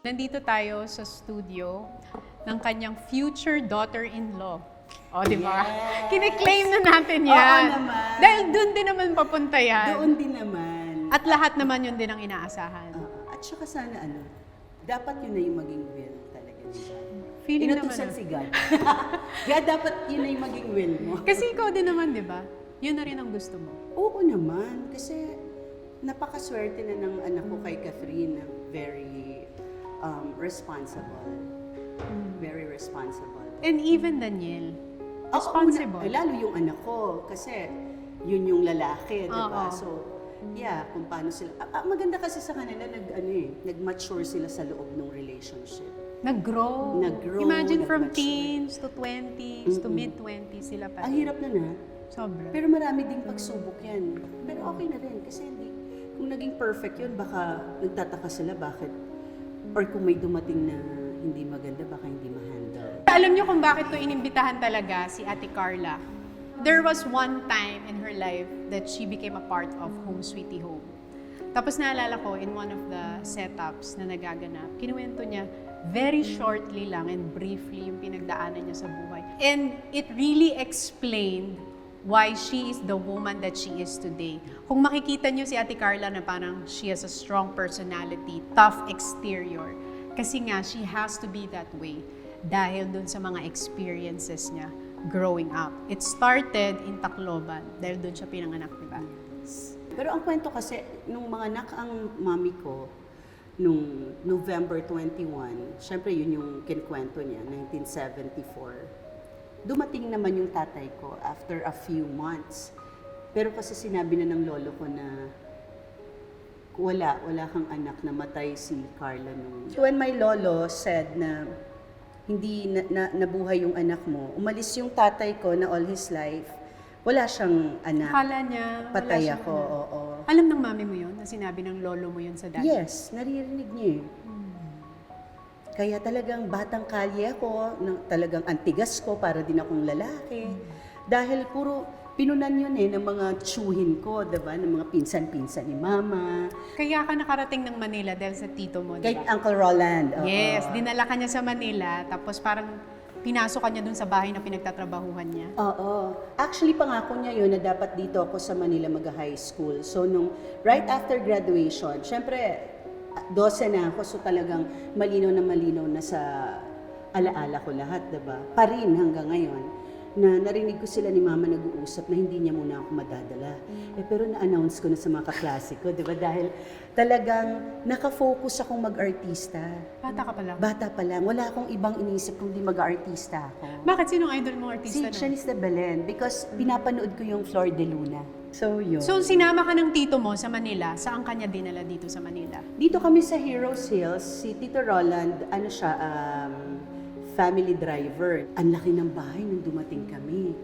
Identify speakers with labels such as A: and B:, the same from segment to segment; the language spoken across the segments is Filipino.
A: Nandito tayo sa studio ng kanyang future daughter-in-law. O, di ba?
B: Yes.
A: Kine-claim na natin yan.
B: Oo naman.
A: Dahil doon din naman papunta yan.
B: Doon din naman.
A: At lahat naman yun din ang inaasahan.
B: At saka sana dapat yun na yung maging will talaga ni God.
A: Feeling naman.
B: Inutusan si God. God, dapat yun na yung maging will mo.
A: Kasi ikaw din naman, di ba? Yun na rin ang gusto mo.
B: Oo naman. Kasi napakaswerte na ng anak ko kay Catherine na very responsible. Very responsible.
A: And even Daniel, responsible.
B: Lalo yung anak ko kasi yun yung lalaki, di ba?
A: Oo.
B: So, yeah, kung paano sila. Maganda kasi sa kanila, nag-mature sila sa loob ng relationship.
A: Nag-grow.
B: Nag-grow,
A: Imagine from
B: nag-mature.
A: teens to 20s to mid-20s sila pa.
B: Ang hirap na na.
A: Sobra.
B: Pero marami ding pagsubok yan. Pero okay na rin kasi kung naging perfect yun, baka nagtataka sila bakit. Or kung may dumating na hindi maganda, baka hindi ma-handle.
A: Alam niyo kung bakit ko inimbitahan talaga si Ate Carla? There was one time in her life that she became a part of Home Sweetie Home. Tapos naalala ko in one of the setups na nagaganap, kinuwento niya very shortly lang and briefly yung pinagdaanan niya sa buhay. And it really explained why she is the woman that she is today. Kung makikita niyo si Ate Carla na parang she has a strong personality, tough exterior, kasi nga she has to be that way dahil dun sa mga experiences niya growing up. It started in Tacloban dahil dun siya pinanganak, di ba?
B: Pero ang kwento kasi, nung mga anak ang mami ko, nung November 21, syempre yun yung kinkwento niya, 1974. Dumating naman yung tatay ko after a few months. Pero kasi sinabi na ng lolo ko na wala kang anak, na matay si Carla nung... When my lolo said na hindi nabuhay yung anak mo, umalis yung tatay ko na all his life, wala siyang anak.
A: Akala niya, wala
B: Patay
A: siyang
B: ako,
A: anak.
B: oo.
A: Alam ng mami mo yun, na sinabi ng lolo mo yun sa dati?
B: Yes, naririnig niya eh. Kaya talagang batang kalye ako, talagang antigas ko para din akong lalaki. Dahil puro pinunan yun ng mga tsuhin ko, diba? Ng mga pinsan-pinsan ni Mama.
A: Kaya ka nakarating ng Manila dahil sa tito mo,
B: Kay
A: di ba?
B: Uncle Roland. Oo.
A: Yes, dinala ka niya sa Manila, tapos parang pinasok ka niya dun sa bahay na pinagtatrabahuhan niya.
B: Oo. Actually, pangako niya yun na dapat dito ako sa Manila mag-high school. So, right after graduation, syempre, 12 na ako, so talagang malinaw na sa alaala ko lahat, diba? Pa rin hanggang ngayon, na narinig ko sila ni Mama nag-uusap na hindi niya muna ako madadala. Pero na-announce ko na sa mga kaklase ko, diba? Dahil talagang nakafocus akong mag-artista.
A: Bata ka pa lang.
B: Bata pa lang. Wala akong ibang inisip kundi mag-artista ako.
A: Bakit? Sinong idol mong
B: Si
A: artista na?
B: Shanice de Belen, because pinapanood ko yung Flor de Luna. So, yun.
A: So, sinama ka ng tito mo sa Manila. Saan kanya dinala dito sa Manila?
B: Dito kami sa Heroes Hills, si Tito Roland, family driver. Ang laki ng bahay nung dumating kami.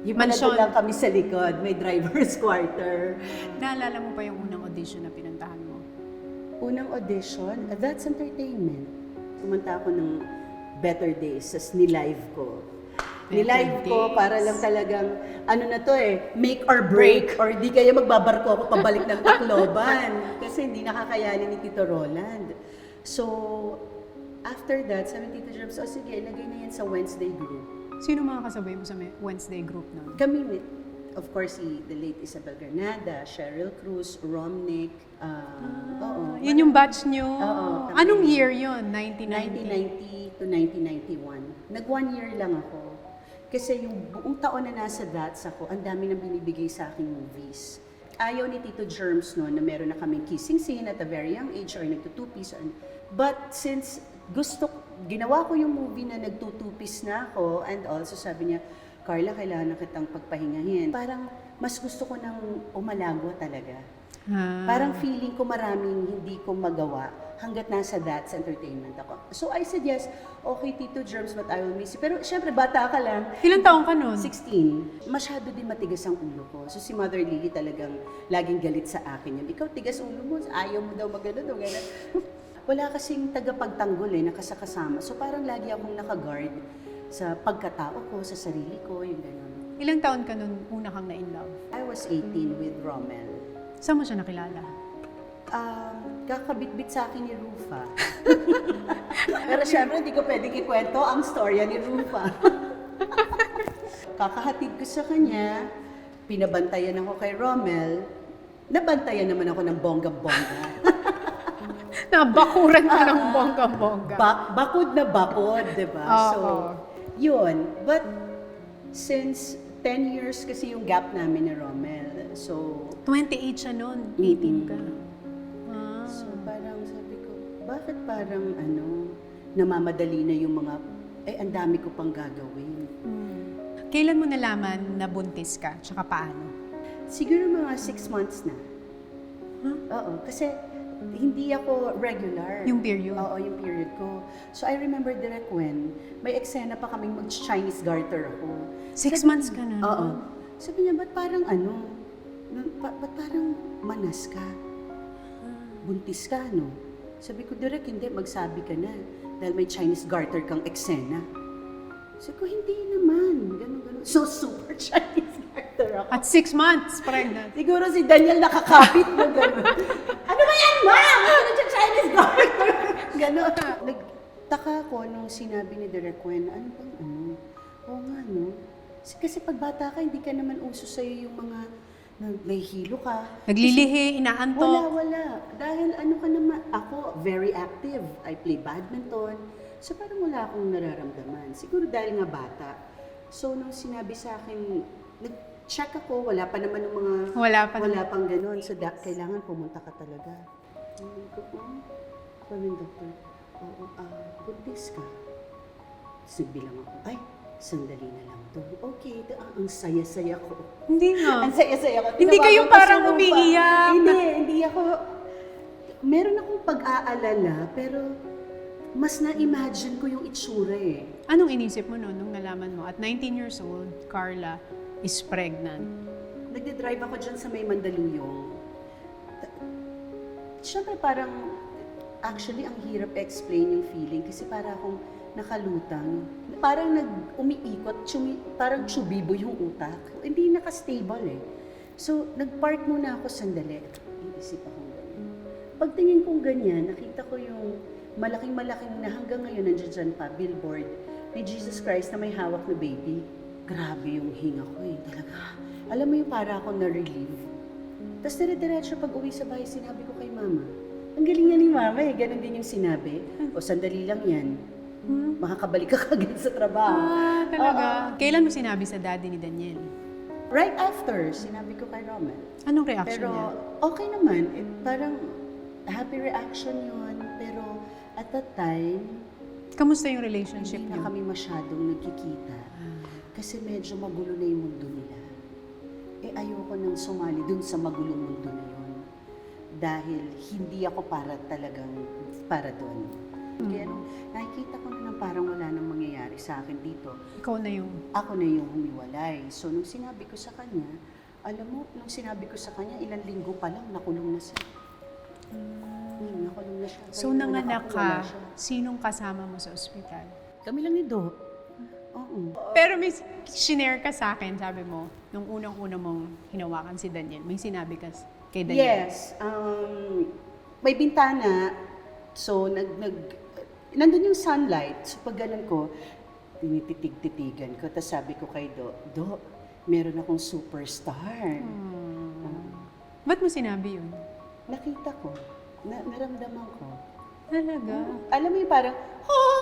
B: Yung
A: Mansyon.
B: lang kami sa likod, may driver's quarter.
A: Naalala mo pa yung unang audition na pinuntahan mo?
B: Unang audition, That's Entertainment. Pumunta ako ng Better Days, as ni-live ko. Ni-live ko
A: Days.
B: para lang talagang, make or break. Or di kaya magbabarko ako pabalik ng Tacloban. Kasi hindi nakakayanin ni Tito Roland. So, after that, sabi ni Tito Jerms, sige, ilagay na yan sa Wednesday group.
A: Sino mga kasabay mo sa Wednesday group nun?
B: Kami, of course, the late Isabel Granada, Cheryl Cruz, Romnick, oo.
A: Yun yung batch nyo?
B: Oo, kami.
A: Anong year yun? 1990?
B: 1990 to 1991. Nag 1 year lang ako. Kasi yung buong taon na nasa DATS ako, ang dami nang binibigay sa aking movies. Ayaw ni Tito Germs noon na meron na kaming kissing scene at a very young age or nagtutupis. But since ginawa ko yung movie na nagtutupis na ako and also sabi niya, Carla, kailangan na kitang pagpahingahin. Parang mas gusto ko nang umalago talaga. Parang feeling ko maraming hindi ko magawa hanggat nasa That's Entertainment ako. So I said yes, okay Tito Germs, but I will miss you. Pero syempre bata ka lang.
A: Ilang taong ka nun?
B: 16. Masyado din matigas ang ulo ko. So si Mother Lily talagang laging galit sa akin yun. Ikaw tigas ulo mo, ayaw mo daw magano daw gano'n. Wala kasing tagapagtanggol nakasakasama. So parang lagi akong naka-guard sa pagkatao ko, sa sarili ko, yung gano'n.
A: Ilang taon ka nun una kang na-in love?
B: I was 18 with Rommel.
A: Saan mo siya nakilala?
B: kakabitbit sa akin ni Rufa. Pero syempre, hindi ko pwedeng ikwento ang storya ni Rufa. Kakahatid ko sa kanya, pinabantayan ako kay Rommel, nabantayan naman ako ng bongga-bongga.
A: Nabakuran mo ng bongga-bongga.
B: Bakod na bakod, di ba?
A: Oo.
B: So, yun. But, since 10 years kasi yung gap namin ni Rommel, so,
A: 28 siya noon, 18 ka.
B: so parang sabi ko, bakit parang namamadali na yung mga, ang dami ko pang gagawin.
A: Kailan mo nalaman na buntis ka? Tsaka paano?
B: Siguro mga 6 months na. Oo, kasi hindi ako regular.
A: Yung period?
B: Oo, yung period ko. So I remember direct when, may eksena pa kaming mag-Chinese garter ako.
A: 6 months ka na?
B: Oo. Sabi niya, ba't parang ba't parang manas ka? Buntis ka, no? Sabi ko, direct, hindi, magsabi ka na. Dahil may Chinese garter kang eksena. Sabi ko, hindi naman. Ganun. So, super Chinese garter ako.
A: At 6 months, pregnant.
B: Siguro si Daniel nakakapit mo gano'n. Ano ba yan, ma? Ano sa Chinese garter? Gano'n. Nagtaka ko nung sinabi ni Direk Wen, ano bang Oo nga, no? Kasi pag bata ka, hindi ka naman uso sa'yo yung mga nahihilo ka.
A: Naglilihi, inaantok.
B: Wala. Dahil ka naman, ako very active. I play badminton. So parang wala akong nararamdaman. Siguro dahil nga bata. So nung sinabi sa akin, nag-check ako, wala pa naman ng mga... Wala pang ganun. So kailangan pumunta ka talaga. Sabi ko, sabi ng doktor, buntis ka. Sigbilang ako, sandali na lang to. Okay, ang saya-saya ko.
A: Hindi nga.
B: Ang saya-saya ko.
A: Hindi kayo
B: Tinawagan ko
A: parang
B: si Rufa.
A: umiiyak.
B: Hindi ako. Meron akong pag-aalala, pero mas na-imagine ko yung itsura eh.
A: Anong inisip mo noon nung nalaman mo? At 19 years old, Carla is pregnant.
B: Nagde-drive ako dyan sa may Mandaluyong. Siyempre parang, actually ang hirap explain yung feeling kasi para akong nakalutang. Parang umiikot, parang tsubibo yung utak. Hindi naka-stable eh. So, nag-park muna ako sandali. Iisip akong ganyan. Pagtingin kong ganyan, nakita ko yung malaking-malaking na hanggang ngayon nandiyan dyan pa, billboard, ni Jesus Christ na may hawak na baby. Grabe yung hinga ko eh, talaga. Alam mo yung para akong na-relieve. Tapos dire-diretso pag uwi sa bahay, sinabi ko kay mama, ang galing nga ni mama eh, ganun din yung sinabi. O sandali lang yan. Makakabalik ka kagad sa trabaho.
A: Talaga? Kailan mo sinabi sa daddy ni Daniel?
B: Right after, sinabi ko kay Rommel.
A: Anong reaction
B: Pero
A: niya?
B: okay naman. Parang happy reaction yun. Pero at that time,
A: Kamusta yung relationship
B: hindi na
A: niyo?
B: kami masyadong nagkikita. Kasi medyo magulo na yung mundo nila. Ayoko nang sumali dun sa magulong mundo na yun. Dahil hindi ako para doon. Kaya nung nakikita ko na parang wala nang mangyayari sa akin dito,
A: Ikaw na yung...
B: ako na yung humiwalay. So nung sinabi ko sa kanya, alam mo, ilang linggo pa lang, nakulong na siya. Nakulong na siya.
A: So,
B: Kaya
A: nanganak
B: nakakawala
A: ka,
B: siya.
A: sinong kasama mo sa ospital?
B: Kami lang ni Doc. Oo.
A: Pero may sinare ka sa akin, sabi mo, nung unang-una mong hinawakan si Daniel, may sinabi ka kay Daniel.
B: Yes. May bintana. So, nandun yung sunlight. So, pag ganun ko, tinititig-titigan ko. Tapos sabi ko kay Do, meron akong superstar.
A: Ba't mo sinabi yun?
B: Nakita ko. Naramdaman ko.
A: Talaga?
B: Alam mo yung parang,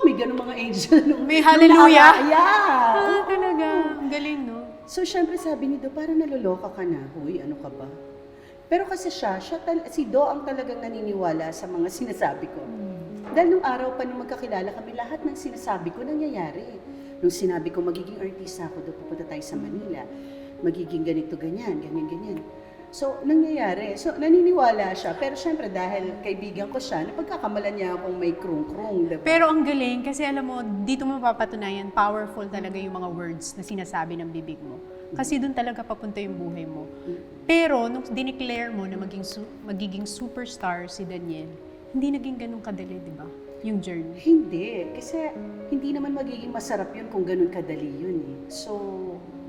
B: may ganun mga angel.
A: May hallelujah?
B: Yeah.
A: Talaga. Ang galing, no?
B: So, syempre sabi ni Do, parang naloloka ka na. Uy, ano ka ba? Pero kasi si Do ang talagang naniniwala sa mga sinasabi ko. Dahil nung araw pa nung magkakilala kami, lahat ng sinasabi ko nangyayari. Nung sinabi ko, magiging artista ako, doon pupunta tayo sa Manila. Magiging ganito, ganyan, ganyan. So, nangyayari. So, naniniwala siya. Pero syempre, dahil kaibigan ko siya, napagkakamalan niya akong may krung-krung, diba?
A: Pero ang galing, kasi alam mo, dito mo mapapatunayan, powerful talaga yung mga words na sinasabi ng bibig mo. Kasi doon talaga papunta yung buhay mo. Pero, nung dineclare mo na magiging superstar si Daniel, hindi naging ganun kadali, di ba? Yung journey.
B: Hindi. Kasi hindi naman magiging masarap yun kung ganun kadali yun eh. So,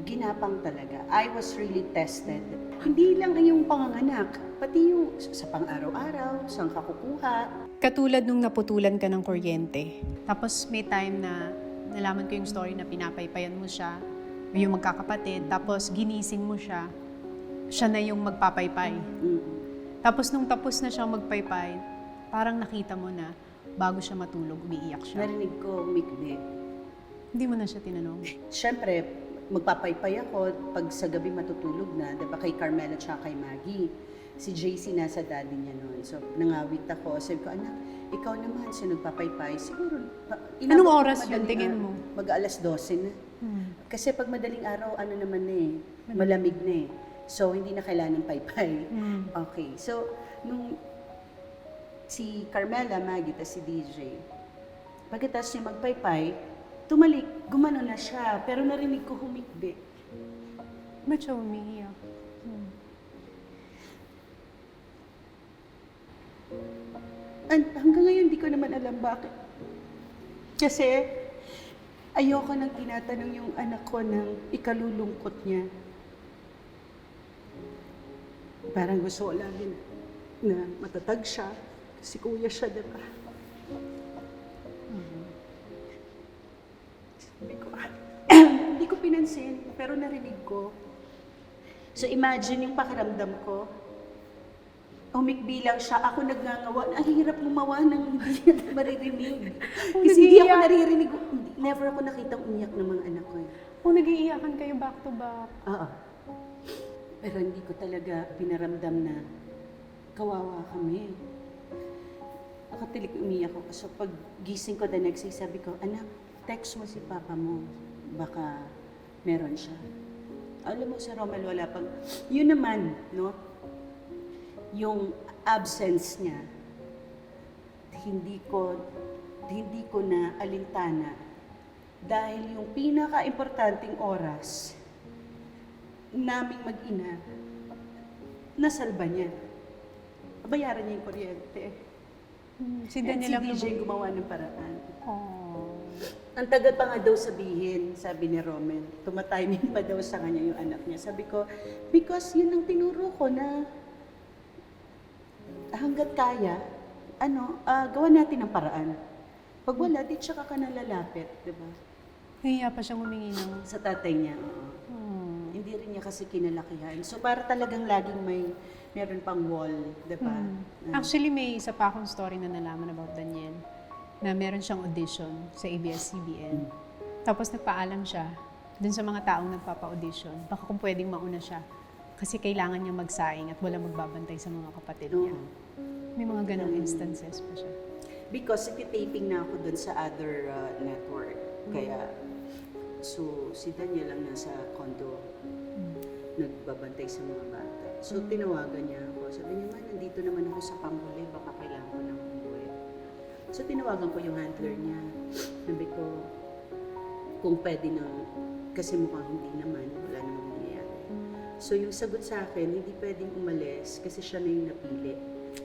B: ginapang talaga. I was really tested. Hindi lang yung panganganak, pati yung sa pang-araw-araw, saan ka kukuha.
A: Katulad nung naputulan ka ng kuryente. Tapos may time na nalaman ko yung story na pinapaypayan mo siya, yung magkakapatid, tapos ginising mo siya, siya na yung magpapaypay. Tapos nung tapos na siyang magpaypay, parang nakita mo na bago siya matulog, umiiyak siya.
B: Narinig ko umikbi.
A: Hindi mo na siya tinanong.
B: Siyempre, magpapaypay ako pag sa gabi matutulog na, diba kay Carmela tsaka kay Maggie. Si JC nasa daddy niya noon. So, nangawit ako. Sabi ko, anak, ikaw naman, so nagpapaypay. Siguro,
A: Anong oras
B: madaling
A: yun, tingin mo?
B: Mag-alas 12 na. Kasi pag madaling araw, ano naman na eh, malamig na eh. So, hindi na kailangan ng paypay. Okay. So, nung si Carmela, Maggie, tas si DJ, pagkatapos niya magpaypay, tumalik, gumano na siya, pero narinig ko humikbi.
A: Ba't siya umiiyak?
B: Hanggang ngayon, di ko naman alam bakit. Kasi, ayoko nang tinatanong yung anak ko ng ikalulungkot niya. Parang gusto ko lagi na matatag siya. Kasi kuya siya, diba? Sabi ko, hindi ko pinansin, pero narinig ko. So imagine yung pakiramdam ko. Umikbi lang siya, ako nagngangawa. Ang hirap gumawa ng hindi niya maririnig. Kasi hindi ako naririnig. Never ako nakitang umiyak ng mga anak ko.
A: Kung nag-iiyakan kayo back to back.
B: Oo. Pero hindi ko talaga pinaramdam na kawawa kami. Nakatilik umiyak ako. So pag gising ko the next day, sabi ko, anak, text mo si papa mo. Baka meron siya. Alam mo, sa Romel, wala pang... Yun naman, no? Yung absence niya, hindi ko na alintana dahil yung pinaka-importanting oras naming mag-ina, nasalba niya. Bayaran niya yung kuryente.
A: Si
B: And
A: Daniel
B: si DJ gumawa ng paraan.
A: Oh.
B: Ang tagal pa nga daw sabihin, sabi ni Romel, tumatiming pa daw sa kanya yung anak niya. Sabi ko, because yun ang tinuro ko na hanggat kaya, gawa natin ang paraan. Pag wala, di tsaka ka na lalapit, di ba?
A: Hiya pa siyang humingi ng...
B: Sa tatay niya, oo. Hindi rin niya kasi kinalakihan. So para talagang laging meron pang wall, di ba?
A: Actually, may isa pa akong story na nalaman about Daniel na meron siyang audition sa ABS-CBN. Tapos nagpaalam siya dun sa mga taong nagpapa-audition. Baka kung pwedeng mauna siya. Kasi kailangan niya magsaing at wala magbabantay sa mga kapatid niya. May mga ganong instances pa siya.
B: Because iti-taping na ako dun sa other network. Kaya, so si Daniel lang nasa condo, nagbabantay sa mga bata. So tinawagan niya ako. Sabi niya, nandito naman ako sa panghuli, baka kailangan ko ng umuwi. So tinawagan ko yung handler niya. Sabi ko, kung pwede na, kasi mukhang hindi naman, wala namang nangyayari. So yung sagot sa akin, hindi pwedeng umalis kasi siya na yung napili.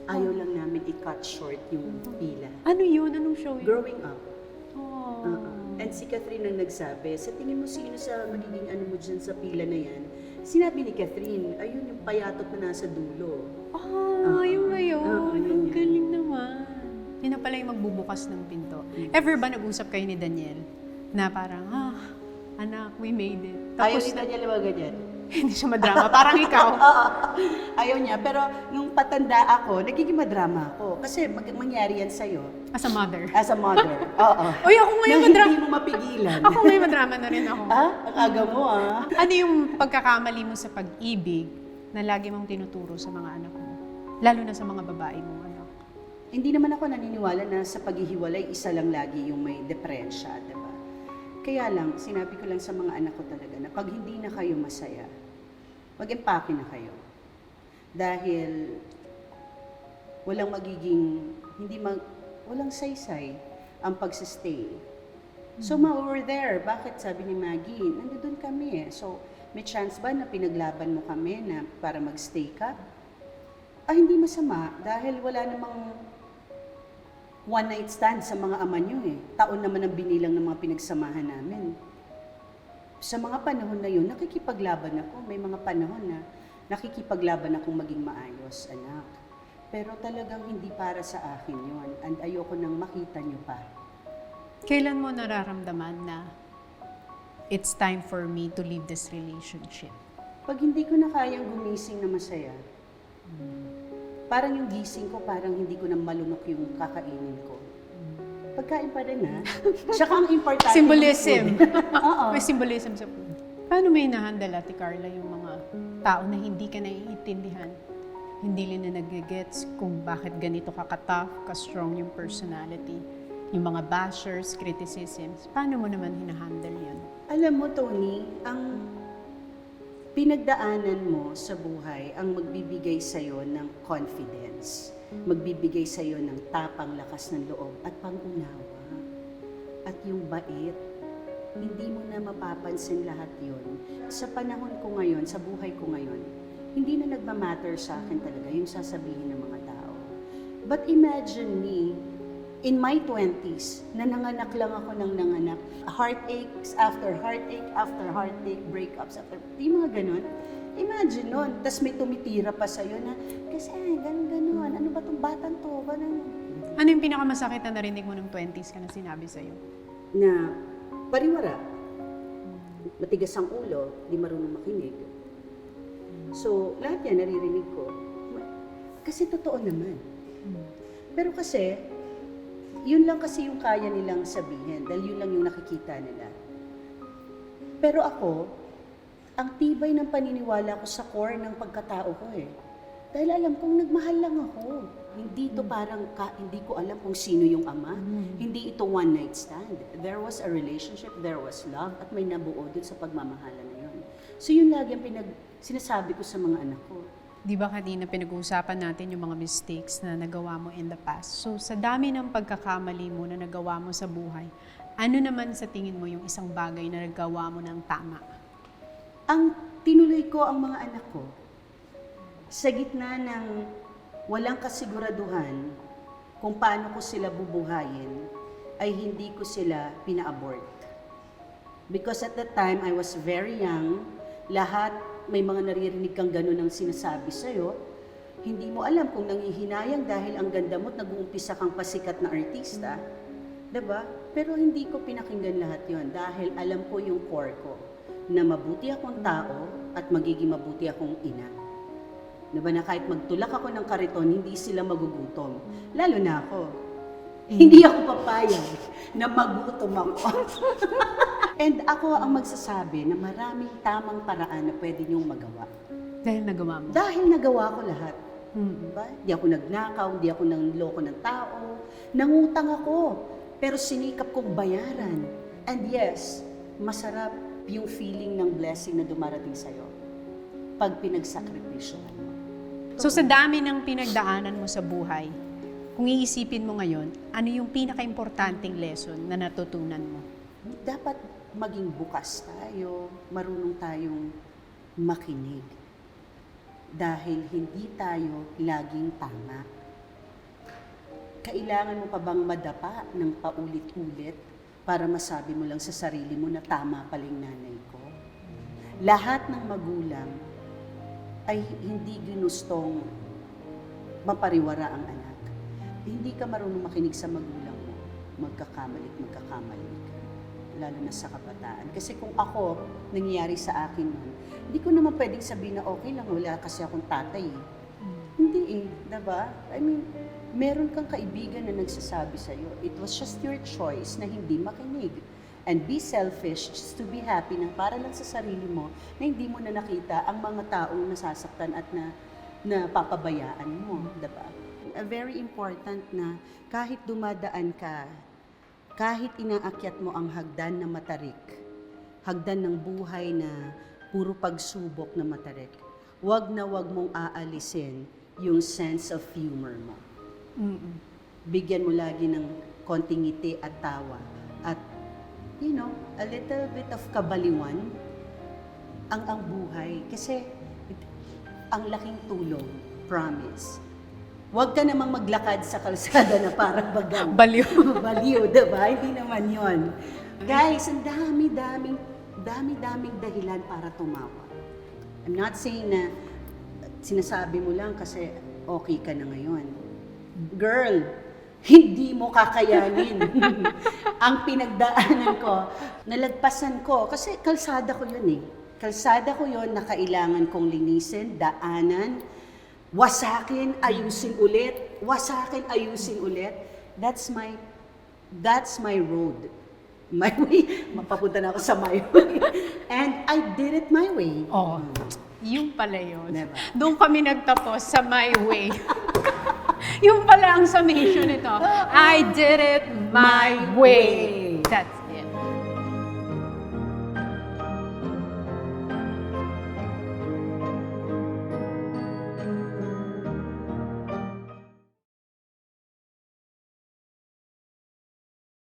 B: Ayaw lang namin i-cut short yung pila.
A: Ano yun? Anong show yun?
B: Growing Up.
A: Oh.
B: And si Catherine ang nagsabi, sa tingin mo sino sa magiging ano mo dyan sa pila na yan? Sinabi ni Catherine, ayun yung payatot na nasa dulo.
A: Yun ba yun?
B: yun
A: Ang
B: yun.
A: galing naman. Yun na pala yung magbubukas ng pinto. Ever ba nag-usap kayo ni Daniel na parang, anak, we made it.
B: Ayaw
A: Tapos
B: ni Daniel ba ganyan?
A: hindi siya madrama. Parang ikaw.
B: Ayaw niya, pero nung patanda ako, nagiging madrama ako. Kasi mangyari yan sa'yo.
A: As a mother.
B: As a mother. Oo.
A: Uy, ako ngayon
B: Na
A: madrama.
B: hindi mo mapigilan.
A: Ako ngayon madrama na rin ako.
B: Ha? Ang aga mo
A: Ano yung pagkakamali mo sa pag-ibig na lagi mong tinuturo sa mga anak mo? Lalo na sa mga babae mong anak.
B: Hindi naman ako naniniwala na sa paghihiwalay, isa lang lagi yung may diferensya, diba? Kaya lang, sinabi ko lang sa mga anak ko talaga na pag hindi na kayo masaya, mag-empake na kayo. Dahil walang magiging, walang saysay ang pagsistay. So, we're there. Bakit? Sabi ni Maggie, nandoon kami eh. So, may chance ba na pinaglaban mo kami na para magstay ka? Hindi masama. Dahil wala namang one night stand sa mga ama nyo eh. Taon naman ang binilang ng mga pinagsamahan namin. Sa mga panahon na yun, nakikipaglaban ako. May mga panahon na nakikipaglaban akong maging maayos, anak. Pero talagang hindi para sa akin yon, and ayoko nang makita niyo pa.
A: Kailan mo nararamdaman na it's time for me to leave this relationship?
B: Pag hindi ko na kayang gumising na masaya, parang yung gising ko, parang hindi ko na malunok yung kakainin ko. Pagkain pa rin, ha? Tsaka ang importante...
A: Symbolism.
B: Oo.
A: May symbolism sa food. Paano may nahandle, Ate Carla, yung mga tao na hindi ka naiintindihan? Hindi nila nag-gets kung bakit ganito ka-tough, ka-strong yung personality. Yung mga bashers, criticisms. Paano mo naman hinahandle yan?
B: Alam mo, Tony, ang pinagdaanan mo sa buhay ang magbibigay sa'yo ng confidence. Magbibigay sa'yo ng tapang, lakas ng loob at pangunawa. At yung bait, hindi mo na mapapansin lahat yun. Sa panahon ko ngayon, sa buhay ko ngayon, hindi na nagmamatter sa akin talaga yung sasabihin ng mga tao. But imagine me, in my 20s, na nanganak lang ako ng nanganak. Heartaches after heartache, after heartache, breakups after, yung mga ganun. Imagine nun, tas may tumitira pa sa'yo na, kasi ganun, ano ba tong batang to? Ganun.
A: Ano yung pinakamasakit na narinig mo ng 20s ka na sinabi sa'yo?
B: Na pariwara, matigas ang ulo, di marunong makinig. So, lahat yan naririnig ko. Kasi totoo naman. Pero kasi, yun lang kasi yung kaya nilang sabihin dahil yun lang yung nakikita nila. Pero ako, ang tibay ng paniniwala ko sa core ng pagkatao ko eh. Dahil alam kong nagmahal lang ako. Hindi ito parang, hindi ko alam kung sino yung ama. Hindi ito one night stand. There was a relationship, there was love, at may nabuo dun sa pagmamahalan na yun. So yun lagi ang sinasabi ko sa mga anak ko.
A: Di ba kanina pinag-uusapan natin yung mga mistakes na nagawa mo in the past? So sa dami ng pagkakamali mo na nagawa mo sa buhay, ano naman sa tingin mo yung isang bagay na nagawa mo ng tama?
B: Ang tinuloy ko ang mga anak ko sa gitna ng walang kasiguraduhan kung paano ko sila bubuhayin, ay hindi ko sila pina-abort. Because at that time, I was very young, lahat may mga naririnig kang gano'n ang sinasabi sa'yo, hindi mo alam kung nangihinayang dahil ang ganda mo at nag-uumpisa kang pasikat na artista. Diba? Pero hindi ko pinakinggan lahat yon dahil alam ko yung core ko na mabuti akong tao at magiging mabuti akong ina. Diba na kahit magtulak ako ng kariton, hindi sila magugutom. Lalo na ako. Hindi ako papayag na magutom ako. And ako ang magsasabi na maraming tamang paraan na pwede niyong magawa.
A: Dahil nagawa mo?
B: Dahil nagawa ko lahat. Diba? Di ako nagnakaw, di ako nangloko ng tao. Nangutang ako, pero sinikap kong bayaran. And yes, masarap yung feeling ng blessing na dumarating sa'yo pag pinagsakripisyohan mo.
A: So sa dami ng pinagdaanan mo sa buhay, kung iisipin mo ngayon, ano yung pinaka-importanting lesson na natutunan mo?
B: Dapat maging bukas tayo, marunong tayong makinig. Dahil hindi tayo laging tama. Kailangan mo pa bang madapa ng paulit-ulit para masabi mo lang sa sarili mo na tama paling nanay ko? Lahat ng magulang ay hindi ginustong mapariwara ang anak. Hindi ka marunong makinig sa magulang mo, magkakamali ka, lalo na sa kabataan. Kasi kung ako, nangyayari sa akin nun, hindi ko naman pwedeng sabihin na okay lang, wala kasi akong tatay. Hindi diba? I mean, meron kang kaibigan na nagsasabi sa'yo, it was just your choice na hindi makinig. And be selfish, just to be happy na para lang sa sarili mo na hindi mo na nakita ang mga taong nasasaktan at na papabayaan mo, diba? Very important na kahit dumadaan ka, kahit inaakyat mo ang hagdan na matarik, hagdan ng buhay na puro pagsubok na matarik, wag na wag mong aalisin yung sense of humor mo. Bigyan mo lagi ng konting ngiti at tawa at a little bit of kabaliwan ang buhay. Kasi ang laking tulong, promise. Huwag ka namang maglakad sa kalsada na parang bagang.
A: Baliw.
B: Baliw, diba? Hindi naman yon. Guys, ang dami-daming dahilan para tumawa. I'm not saying na sinasabi mo lang kasi okay ka na ngayon. Girl, hindi mo kakayanin. Ang pinagdaanan ko, nalagpasan ko, kasi kalsada ko yun eh. Kalsada ko yun na kailangan kong linisin, daanan, wasakin, ayusin ulit, wasakin, ayusin ulit. That's my road. My way, mapapunta na ako sa my way. And I did it my way.
A: Oh, yung pala yun.
B: Diba?
A: Doon kami nagtapos sa my way. Yung pala ang summation nito. I did it my way. That's